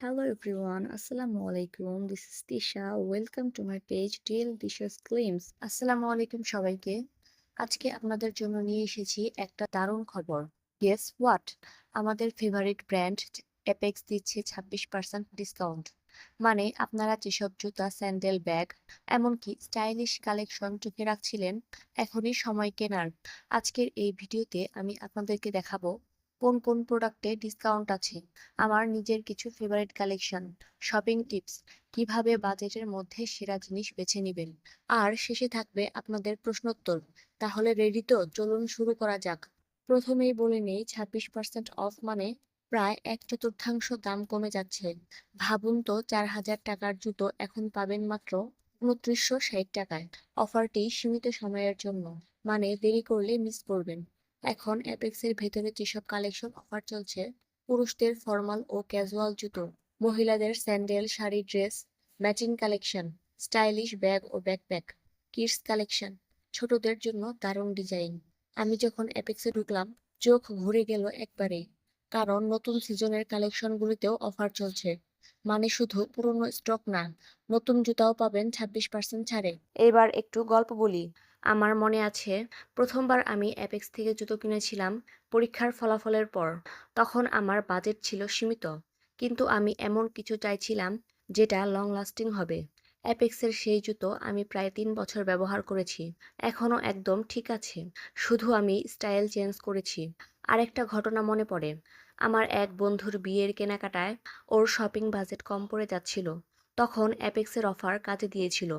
Hello everyone, Assalamu alaikum. This is Tisha. Welcome to my page Deal Dishes Claims. আসসালামু আলাইকুম সবাইকে। আজকে আপনাদের জন্য নিয়ে এসেছি একটা দারুণ খবর। Guess what? আমাদের ফেভারিট ব্র্যান্ড অ্যাপেক্স দিচ্ছে 26% ডিসকাউন্ট। মানে আপনারা যেসব জুতা, স্যান্ডেল, ব্যাগ, এমনকি স্টাইলিশ কালেকশন চোখে রাখছিলেন, এখনই সময় কেনার। আজকের এই ভিডিওতে আমি আপনাদেরকে দেখাবো কোন কোন প্রোডাক্টে ডিসকাউন্ট আছে, আমার নিজের কিছু ফেভারিট কালেকশন, শপিং টিপস, কিভাবে বাজেটের মধ্যে সেরা জিনিস বেছে নেবেন, আর শেষে থাকবে আপনাদের প্রশ্নোত্তর। তাহলে রেডি তো? চলুন শুরু করা যাক। প্রথমেই বলে নেই, 26% অফ মানে প্রায় 1/4 দাম কমে যাচ্ছে। ভাবুন তো, 4,000 টাকার জুতো এখন পাবেন মাত্র 2960 টাকায়। অফারটি সীমিত সময়ের জন্য, মানে দেরি করলে মিস করবেন। এখন অ্যাপেক্সের ভেতরে যেসব কালেকশন অফার চলছে: পুরুষদের ফর্মাল ও ক্যাজুয়াল জুতো, মহিলাদের sandal, sari, dress, matching collection, stylish bag ও ব্যাকপ্যাক, কিডস কালেকশন, ছোটদের জন্য দারুণ ডিজাইন। আমি যখন অ্যাপেক্সে ঢুকলাম, চোখ ঘুরে গেল একবারে, কারণ নতুন সিজনের কালেকশনগুলিতেও অফার চলছে। মানে শুধু পুরনো স্টক না, নতুন জুতাও পাবেন 26% ছাড়ে। এবার একটু গল্প বলি। আমার মনে আছে, প্রথমবার আমি অ্যাপেক্স থেকে জুতো কিনেছিলাম পরীক্ষার ফলাফলের পর। তখন আমার বাজেট ছিল সীমিত, কিন্তু আমি এমন কিছু চাইছিলাম যেটা লং লাস্টিং হবে। অ্যাপেক্সের সেই জুতো আমি প্রায় 3 বছর ব্যবহার করেছি, এখনো একদম ঠিক আছে, শুধু আমি স্টাইল চেঞ্জ করেছি। আরেকটা ঘটনা মনে পড়ে, আমার এক বন্ধুর বিয়ের কেনাকাটায় ওর শপিং বাজেট কম পড়ে যাচ্ছিল। তখন অ্যাপেক্সের অফার কাজে দিয়েছিল।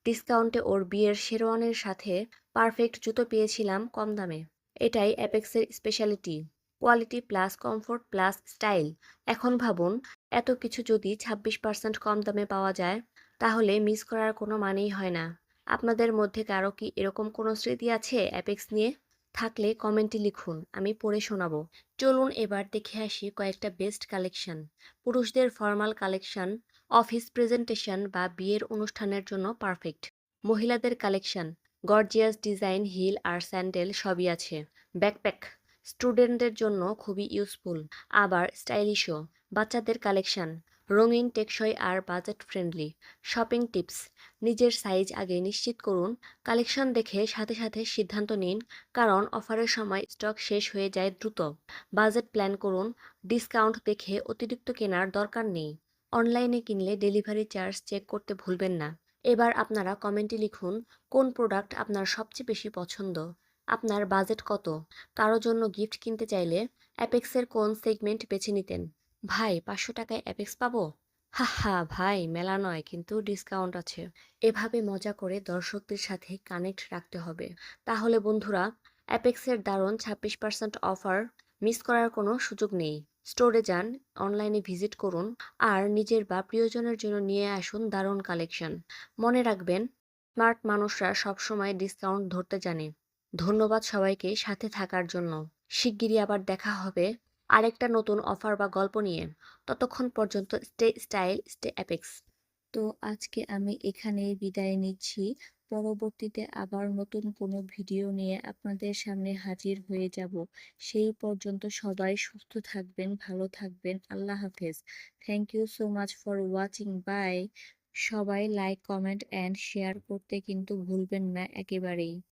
ডিসকাউন্টে ওর বিয়ের শেরওয়ানির সাথে পারফেক্ট জুতো পেয়েছিলাম কম দামে। এটাই অ্যাপেক্সের speciality, quality plus comfort plus style. এখন ভাবুন, এত কিছু যদি 26% কম দামে পাওয়া যায়, তাহলে মিস করার কোনো মানেই হয় না। আপনাদের মধ্যে কারো কি এরকম কোনো স্মৃতি আছে অ্যাপেক্স নিয়ে? থাকলে কমেন্টে লিখুন, আমি পড়ে শোনাবো। চলুন এবার দেখে আসি কয়েকটা বেস্ট কালেকশন। পুরুষদের ফর্মাল কালেকশন, অফিস প্রেজেন্টেশন বা বিয়ের অনুষ্ঠানের জন্য পারফেক্ট। মহিলাদের কালেকশন, গর্জিয়াস ডিজাইন, হিল আর স্যান্ডেল সবই আছে। ব্যাকপ্যাক, স্টুডেন্টদের জন্য খুবই ইউজফুল, আবার স্টাইলিশও। বাচ্চাদের কালেকশন, রঙিন, টেকসই আর বাজেট ফ্রেন্ডলি। শপিং টিপস, নিজের সাইজ আগে নিশ্চিত করুন, কালেকশন দেখে সাথে সাথে সিদ্ধান্ত নিন, কারণ অফারের সময় স্টক শেষ হয়ে যায় দ্রুত। বাজেট প্ল্যান করুন, ডিসকাউন্ট দেখে অতিরিক্ত কেনার দরকার নেই। অনলাইনে কিনলে ডেলিভারি চার্জ চেক করতে ভুলবেন না। এবার আপনারা কমেন্টে লিখুন, কোন প্রোডাক্ট আপনার সবচেয়ে বেশি পছন্দ, আপনার বাজেট কত, কারো জন্য গিফট কিনতে চাইলে অ্যাপেক্সের কোন সেগমেন্ট বেছে নিতেন। ভাই, 500 টাকায় অ্যাপেক্স পাবো? হা হা ভাই, মেলা নয়, কিন্তু ডিসকাউন্ট আছে। এভাবে মজা করে দর্শকদের সাথে কানেক্ট রাখতে হবে। তাহলে বন্ধুরা, অ্যাপেক্সের দারুণ 26% অফার মিস করার কোনো সুযোগ নেই। স্টোরে যান, অনলাইনে ভিজিট করুন, আর নিজের বা প্রিয়জনের জন্য নিয়ে আসুন দারুণ কালেকশন। মনে রাখবেন, স্মার্ট মানুষরা সবসময় ডিসকাউন্ট ধরতে জানে। ধন্যবাদ সবাইকে সাথে থাকার জন্য। শিগগিরই আবার দেখা হবে আরেকটা নতুন অফার বা গল্প নিয়ে। ততক্ষণ পর্যন্ত স্টে স্টাইল, স্টে অ্যাপেক্স। তো আজকে আমি এখানেই বিদায় নিচ্ছি। পরবর্তীতে আবার নতুন কোনো ভিডিও নিয়ে আপনাদের সামনে হাজির হয়ে যাব। সেই পর্যন্ত সবাই সুস্থ থাকবেন, ভালো থাকবেন। আল্লাহ হাফেজ। Thank you so much for watching. Bye. সবাই লাইক, কমেন্ট অ্যান্ড শেয়ার করতে কিন্তু ভুলবেন না একেবারেই।